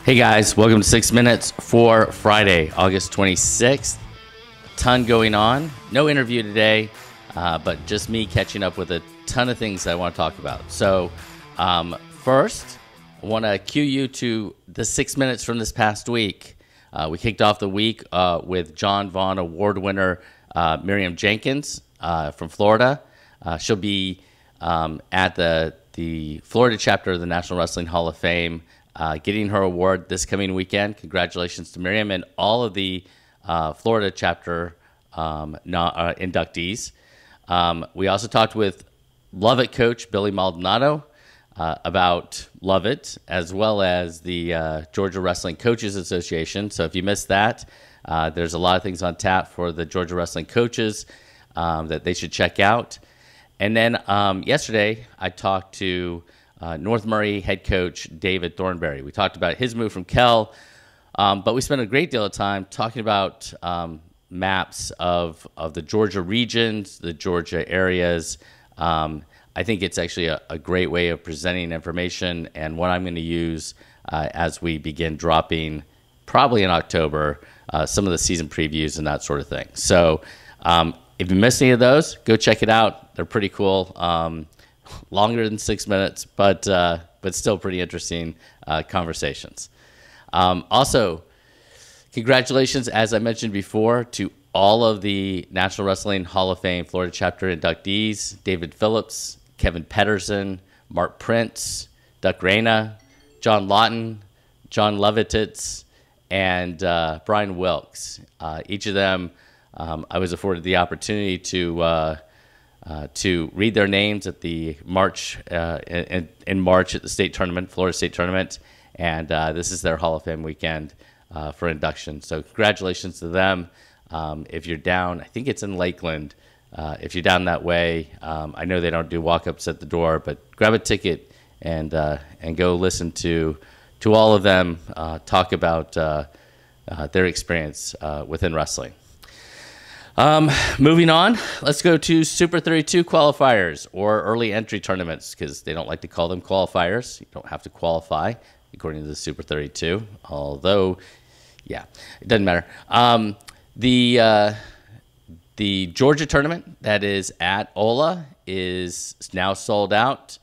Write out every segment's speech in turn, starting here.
Hey guys, welcome to 6 Minutes for Friday, August 26th. A ton going on. No interview today, but just me catching up with a ton of things that I want to talk about. So first, I want to cue you to the 6 Minutes from this past week. We kicked off the week with John Vaughn Award winner Miriam Jenkins from Florida. She'll be at the Florida Chapter of the National Wrestling Hall of Fame, getting her award this coming weekend. Congratulations to Miriam and all of the Florida Chapter inductees. We also talked with Love It coach Billy Maldonado about Love It, as well as the Georgia Wrestling Coaches Association. So if you missed that, there's a lot of things on tap for the Georgia Wrestling coaches that they should check out. And then yesterday, I talked to North Murray head coach David Thornbury. We talked about his move from Kell, but we spent a great deal of time talking about maps of the Georgia regions, the Georgia areas. I think it's actually a great way of presenting information and what I'm going to use as we begin dropping, probably in October, some of the season previews and that sort of thing. So if you missed any of those, go check it out. They're pretty cool. Longer than 6 minutes, but still pretty interesting conversations. Also, congratulations, as I mentioned before, to all of the National Wrestling Hall of Fame Florida Chapter inductees: David Phillips, Kevin Pedersen, Mark Prince, Duck Reyna, John Lawton, John Levititz, and Brian Wilkes. Each of them, I was afforded the opportunity to read their names at the March in March at the state tournament, Florida State Tournament, and this is their Hall of Fame weekend for induction. So congratulations to them. If you're down, I think it's in Lakeland. If you're down that way, I know they don't do walk-ups at the door, but grab a ticket and go listen to all of them talk about their experience within wrestling. Moving on, let's go to Super 32 qualifiers, or early entry tournaments, because they don't like to call them qualifiers. You don't have to qualify according to the Super 32, although, yeah, it doesn't matter. The Georgia tournament that is at Ola is now sold out.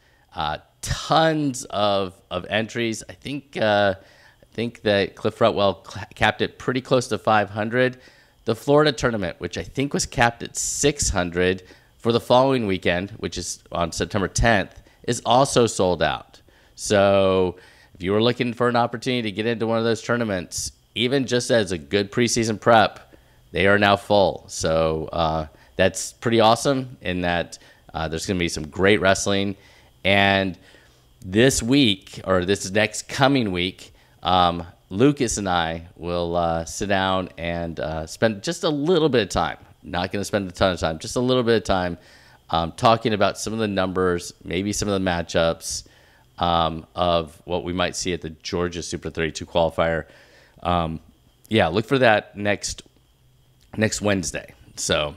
Tons of entries. I think that Cliff Rutwell capped it pretty close to 500. The Florida tournament, which I think was capped at 600 for the following weekend, which is on September 10th, is also sold out. So if you were looking for an opportunity to get into one of those tournaments, even just as a good preseason prep, they are now full. So that's pretty awesome in that there's going to be some great wrestling. And this week, or this next coming week, Lucas and I will sit down and spend just a little bit of time, not going to spend a ton of time, just a little bit of time talking about some of the numbers, maybe some of the matchups of what we might see at the Georgia Super 32 qualifier. Yeah, look for that next Wednesday. So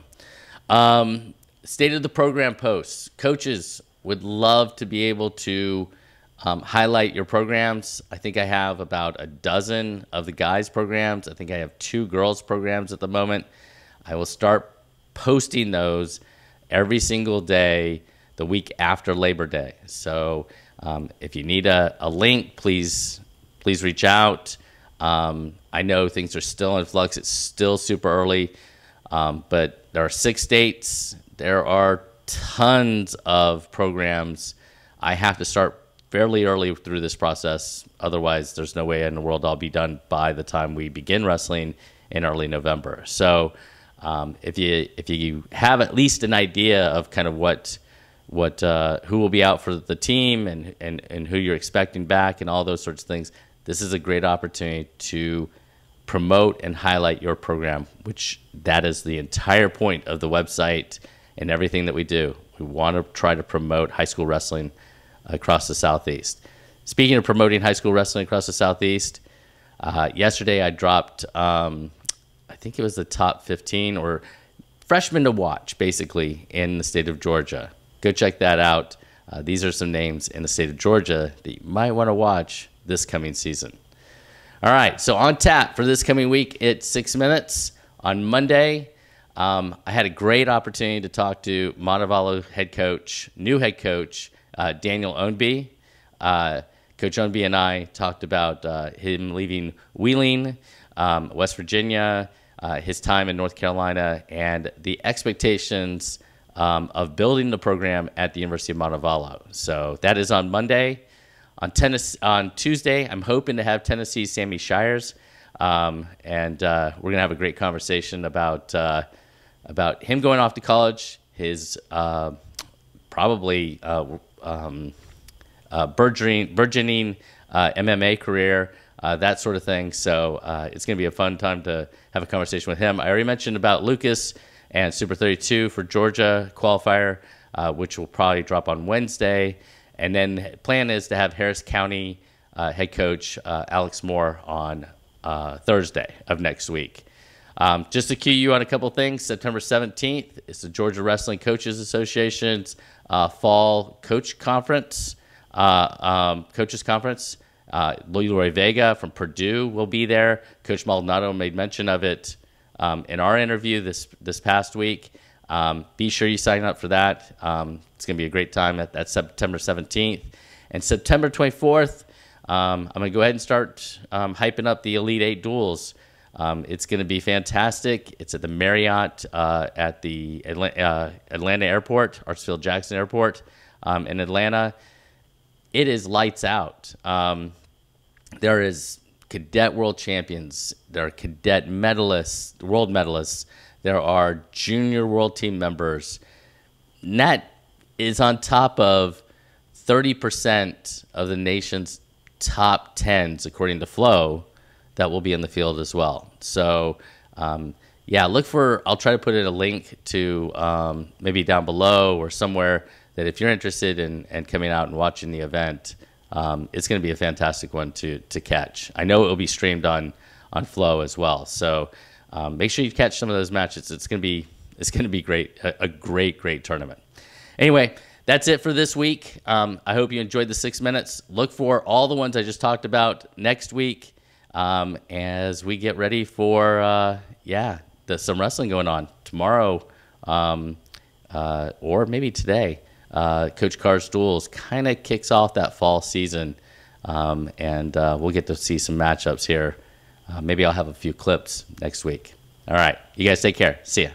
state of the program posts. Coaches would love to be able to highlight your programs. I think I have about a dozen of the guys' programs. I think I have 2 girls' programs at the moment. I will start posting those every single day the week after Labor Day. So if you need a link, please reach out. I know things are still in flux. It's still super early, but there are 6 states. There are tons of programs. I have to start fairly early through this process. Otherwise, there's no way in the world I'll be done by the time we begin wrestling in early November. So if you have at least an idea of kind of who will be out for the team and who you're expecting back and all those sorts of things, this is a great opportunity to promote and highlight your program, which that is the entire point of the website and everything that we do. We want to try to promote high school wrestling across the Southeast. Speaking of promoting high school wrestling across the Southeast, yesterday I dropped, I think it was the top 15 or freshmen to watch, basically, in the state of Georgia. Go check that out. These are some names in the state of Georgia that you might want to watch this coming season. All right, so on tap for this coming week, it's 6 Minutes. On Monday, I had a great opportunity to talk to Montevallo new head coach, Daniel Ownby. Coach Ownby and I talked about him leaving Wheeling, West Virginia, his time in North Carolina, and the expectations of building the program at the University of Montevallo. So that is on Monday. On Tuesday, I'm hoping to have Tennessee's Sammy Shires, and we're going to have a great conversation about him going off to college, his probably burgeoning MMA career, that sort of thing. So it's going to be a fun time to have a conversation with him. I already mentioned about Lucas and Super 32 for Georgia qualifier, which will probably drop on Wednesday. And then plan is to have Harris County head coach Alex Moore on Thursday of next week. Just to cue you on a couple things, September 17th is the Georgia Wrestling Coaches Association's fall coach conference. Coaches conference. Leroy Vega from Purdue will be there. Coach Maldonado made mention of it in our interview this past week. Be sure you sign up for that. It's going to be a great time at September 17th. And September 24th, I'm going to go ahead and start hyping up the Elite 8 duels. It's going to be fantastic. It's at the Marriott at the Atlanta Airport, Hartsfield-Jackson Airport in Atlanta. It is lights out. There is cadet world champions. There are cadet medalists, world medalists. There are junior world team members. And that is on top of 30% of the nation's top 10s, according to Flow, that will be in the field as well. So, look for, I'll try to put in a link to maybe down below or somewhere that if you're interested in coming out and watching the event, it's going to be a fantastic one to catch. I know it will be streamed on Flow as well. So make sure you catch some of those matches. It's going to be great, a great tournament. Anyway, that's it for this week. I hope you enjoyed the 6 minutes. Look for all the ones I just talked about next week as we get ready for some wrestling going on tomorrow or maybe today. Coach Carr's Duels kind of kicks off that fall season, and we'll get to see some matchups here. Maybe I'll have a few clips next week. All right, you guys take care. See ya.